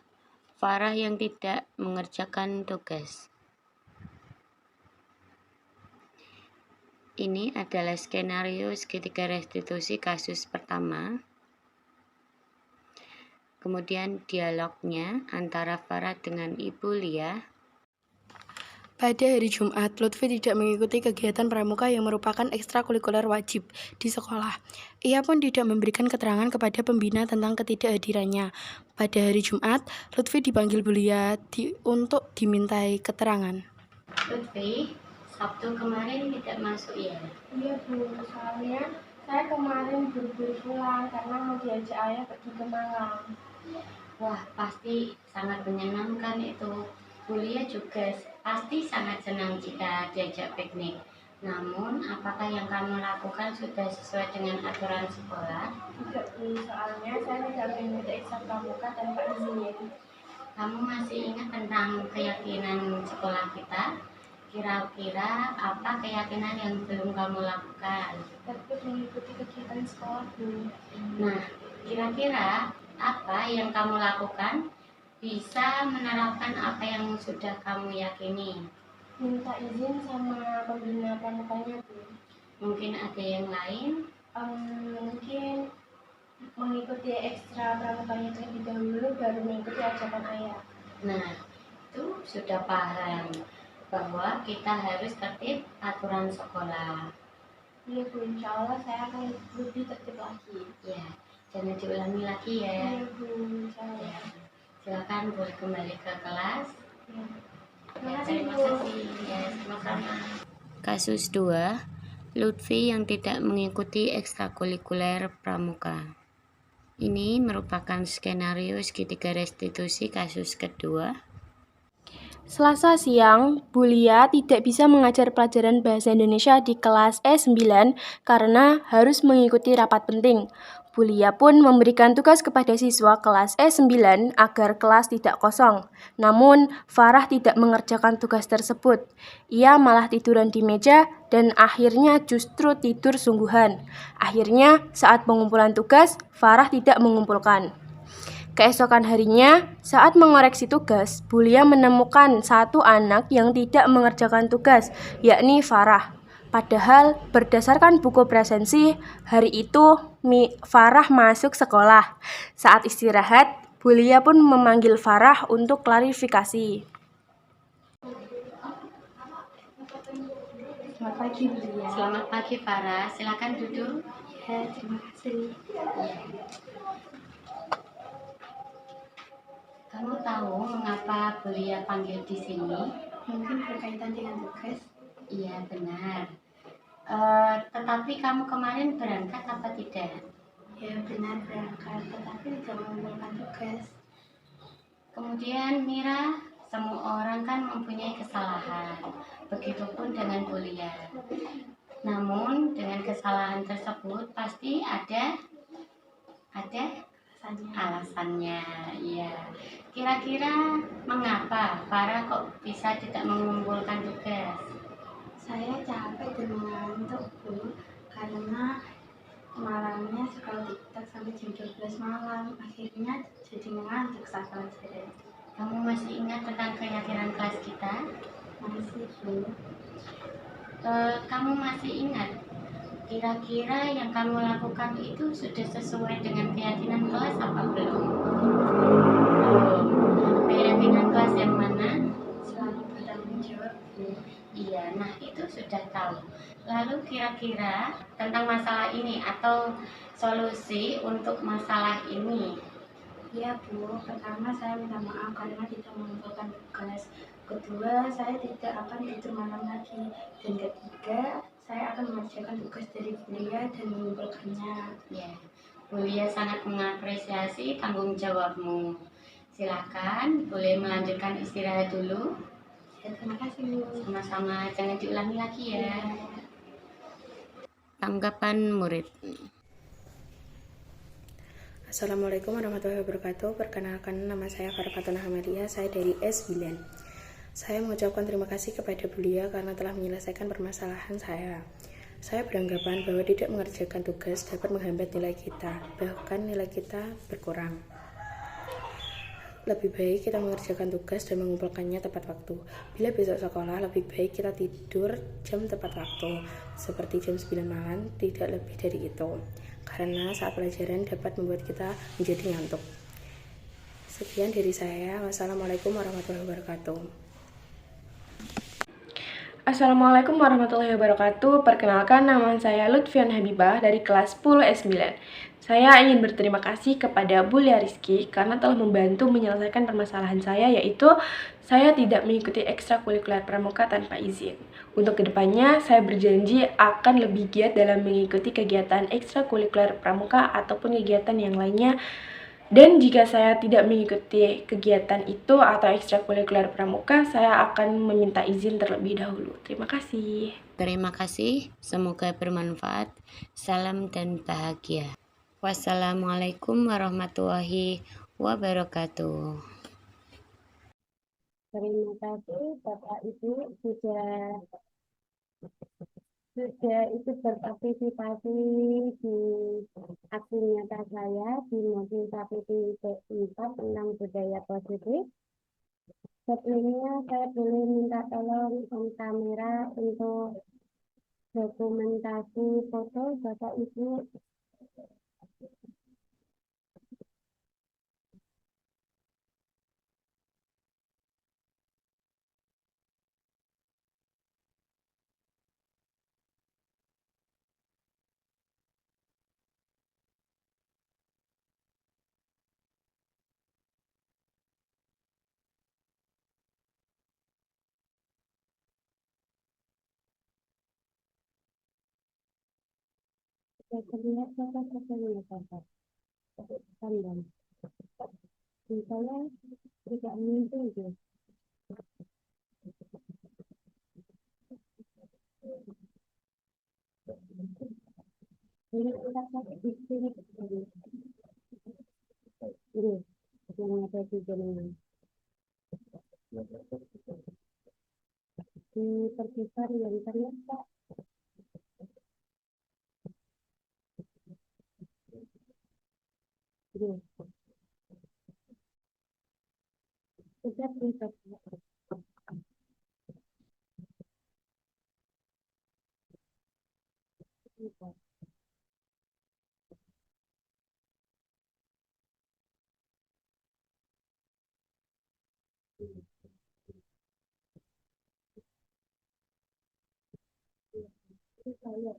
Farah yang tidak mengerjakan tugas. Ini adalah skenario segitiga restitusi kasus pertama. Kemudian dialognya antara Farah dengan Ibu Lia. Pada hari Jumat, Lutfi tidak mengikuti kegiatan pramuka yang merupakan ekstrakurikuler wajib di sekolah. Ia pun tidak memberikan keterangan kepada pembina tentang ketidakhadirannya. Pada hari Jumat, Lutfi dipanggil Bu Lia untuk dimintai keterangan. Lutfi, Sabtu kemarin tidak masuk ya? Iya Bu, soalnya saya kemarin buru-buru pulang karena mau diajak ayah pergi ke Malang. Wah, pasti sangat menyenangkan itu. Bu Lia juga pasti sangat senang jika diajak piknik. Namun, apakah yang kamu lakukan sudah sesuai dengan aturan sekolah? Tidak Bu, soalnya saya tidak mengikuti ekstra pramuka tanpa izin. Kamu masih ingat tentang keyakinan sekolah kita? Kira-kira apa keyakinan yang belum kamu lakukan? Tetap mengikuti kegiatan sekolah Bu. Nah, kira-kira apa yang kamu lakukan bisa menerapkan apa yang sudah kamu yakini? Minta izin sama pembina pramukanya Bu. Mungkin ada yang lain? Mungkin mengikuti ekstra pramukanya terlebih dahulu baru mengikuti ajakan ayah. Nah, itu sudah paham bahwa kita harus tertib aturan sekolah. Iya Bu, insya Allah saya akan lebih tertib lagi. Ya, jangan diulangi lagi ya. Iya Bu, insya Allah. Ya, silakan boleh kembali ke kelas. Ya. Ya, terima kasih. Ya, sama-sama. Kasus 2, Lutfi yang tidak mengikuti ekstrakurikuler pramuka. Ini merupakan skenario segitiga restitusi kasus kedua. Selasa siang, Bu Lia tidak bisa mengajar pelajaran Bahasa Indonesia di kelas E9 karena harus mengikuti rapat penting. Bu Lia pun memberikan tugas kepada siswa kelas E9 agar kelas tidak kosong. Namun, Farah tidak mengerjakan tugas tersebut. Ia malah tiduran di meja dan akhirnya justru tidur sungguhan. Akhirnya, saat pengumpulan tugas, Farah tidak mengumpulkan. Keesokan harinya, saat mengoreksi tugas, Bu Lia menemukan satu anak yang tidak mengerjakan tugas, yakni Farah. Padahal berdasarkan buku presensi, hari itu Farah masuk sekolah. Saat istirahat, Bu Lia pun memanggil Farah untuk klarifikasi. Selamat pagi Bu Lia. Selamat pagi Farah, silakan duduk. Ya, terima kasih. Kamu tahu mengapa Bu Lia panggil di sini? Mungkin berkaitan dengan tugas. Iya benar. Tetapi kamu kemarin berangkat apa tidak? Ya benar berangkat, tetapi tidak mengumpulkan tugas. Kemudian Mira, semua orang kan mempunyai kesalahan. Begitupun dengan Bu Lia. Namun dengan kesalahan tersebut pasti ada alasannya. Ya. Kira-kira mengapa Farah kok bisa tidak mengumpulkan tugas? Saya capek dan mengantuk Bu, karena malamnya scroll TikTok sampai jam 12 malam. Akhirnya jadi mengantuk saat pelajaran. Kamu masih ingat tentang keyakinan kelas kita? Masih Bu. Kamu masih ingat kira-kira yang kamu lakukan itu sudah sesuai dengan keyakinan kelas apa belum? Keyakinan kelas yang mana? Selalu bertanggung jawab Bu. Iya, nah itu sudah tahu. Lalu kira-kira tentang masalah ini atau solusi untuk masalah ini? Iya Bu, pertama saya minta maaf karena tidak mengumpulkan tugas. Kedua, saya tidak akan tidur malam lagi. Dan ketiga, saya akan mengerjakan tugas dari Bu Lia dan mengumpulkannya. Ya, Bu Lia sangat mengapresiasi tanggung jawabmu. Silakan, boleh melanjutkan istirahat dulu. Ya, terima kasih Bu. Sama-sama, jangan diulangi lagi ya. Tanggapan murid. Assalamualaikum warahmatullahi wabarakatuh. Perkenalkan, nama saya Farfatun Ahmadiyah, saya dari S9. Saya mengucapkan terima kasih kepada Bulia karena telah menyelesaikan permasalahan saya. Saya beranggapan bahwa tidak mengerjakan tugas dapat menghambat nilai kita, bahkan nilai kita berkurang. Lebih baik kita mengerjakan tugas dan mengumpulkannya tepat waktu. Bila besok sekolah, lebih baik kita tidur jam tepat waktu, seperti jam 9 malam, tidak lebih dari itu. Karena saat pelajaran dapat membuat kita menjadi ngantuk. Sekian dari saya. Wassalamualaikum warahmatullahi wabarakatuh. Assalamualaikum warahmatullahi wabarakatuh. Perkenalkan, nama saya Lutfian Habibah dari kelas 10 S9. Saya ingin berterima kasih kepada Bulia Rizky karena telah membantu menyelesaikan permasalahan saya, yaitu saya tidak mengikuti ekstrakurikuler pramuka tanpa izin. Untuk kedepannya, saya berjanji akan lebih giat dalam mengikuti kegiatan ekstrakurikuler pramuka ataupun kegiatan yang lainnya. Dan jika saya tidak mengikuti kegiatan itu atau ekstrakurikuler pramuka, saya akan meminta izin terlebih dahulu. Terima kasih. Terima kasih, semoga bermanfaat. Salam dan bahagia. Wassalamualaikum warahmatullahi wabarakatuh. Terima kasih Bapak Ibu sudah ikut berpartisipasi di aksi nyata saya di modul 1.4 tentang budaya positif. Sebelumnya saya boleh minta tolong on kamera untuk dokumentasi foto Bapak Ibu. Saya terlihat foto-fotonya Bapak. Pandang. Saya tidak muncul ya. Ini kita pakai di sini. Ini yang ada di jalan. Di perpisahan yang ternyata ini sudah bisa. Saya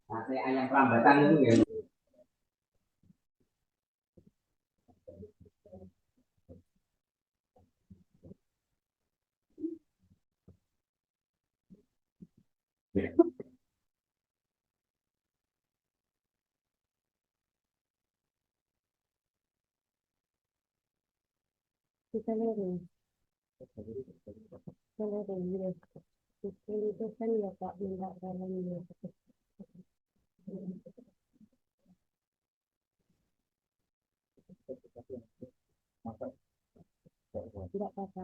berarti ayam perambatan itu ya. kita lihat. Kalau ini itu kan ya Pak minta tolong ya. Tidak apa-apa.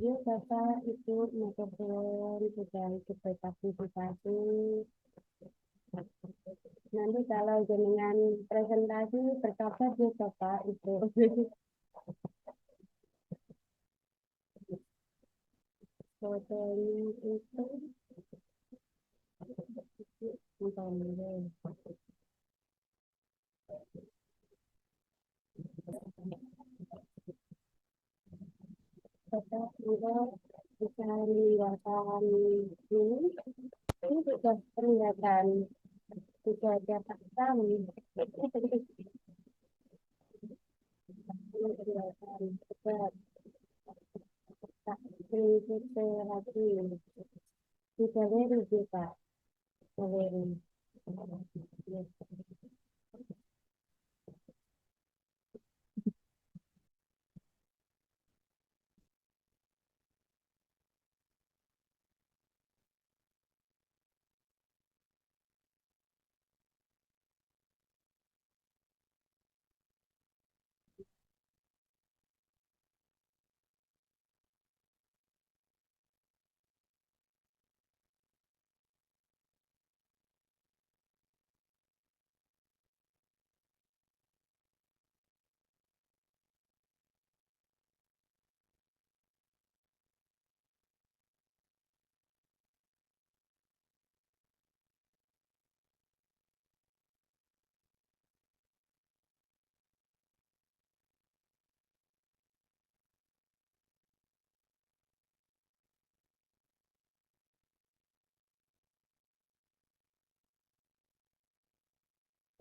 Dia Bapak itu metode sudah ikut berpartisipasi. Nanti kalau dengan presentasi berkabar dia Bapak itu. Fotonya itu Bapak juga bisa meninggalkan ini sudah kelihatan sudah ada pasang kelihatan prinsip lagi. Tidak beri kita. Beri.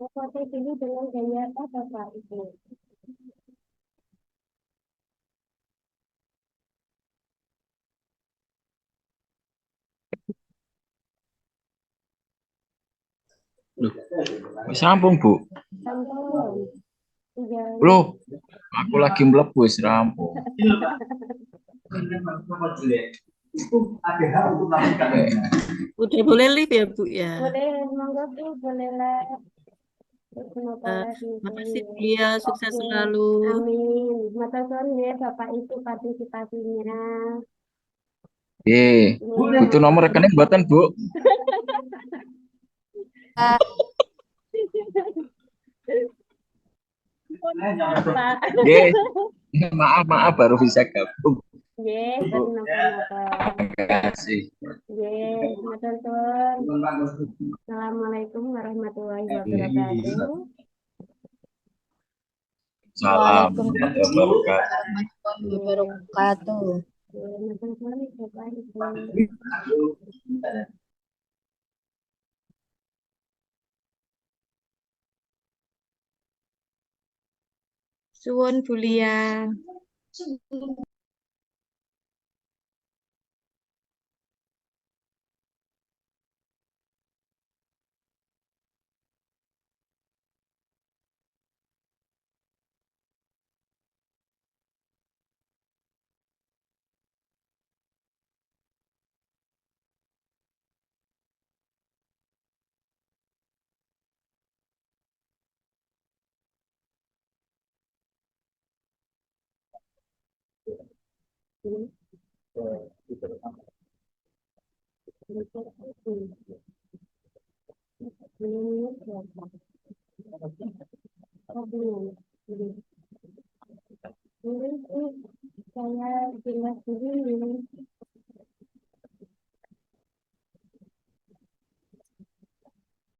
Foto ini dengan gaya apa Pak Ibu? Loh, wis rampung, Bu. Sampun. Loh, aku lagi mlebu wis rampung. Udah boleh live ya, Bu ya? Boleh, monggo Bu, boleh lah. Semoga lagi. Makasih Bulia, sukses Oke, selalu. amin. Matur suwun ya Bapak Ibu partisipasinya. Itu nomor rekening buatan, Bu. Maaf baru bisa gabung. Nggih, boten napa-napa. Terima kasih. Nggih, matur suwun. Assalamualaikum warahmatullahi wabarakatuh. Salam. Warahmatullahi wabarakatuh. Matur suwun Bapak Ibu. Suwun Bulia. Saya jelas dulu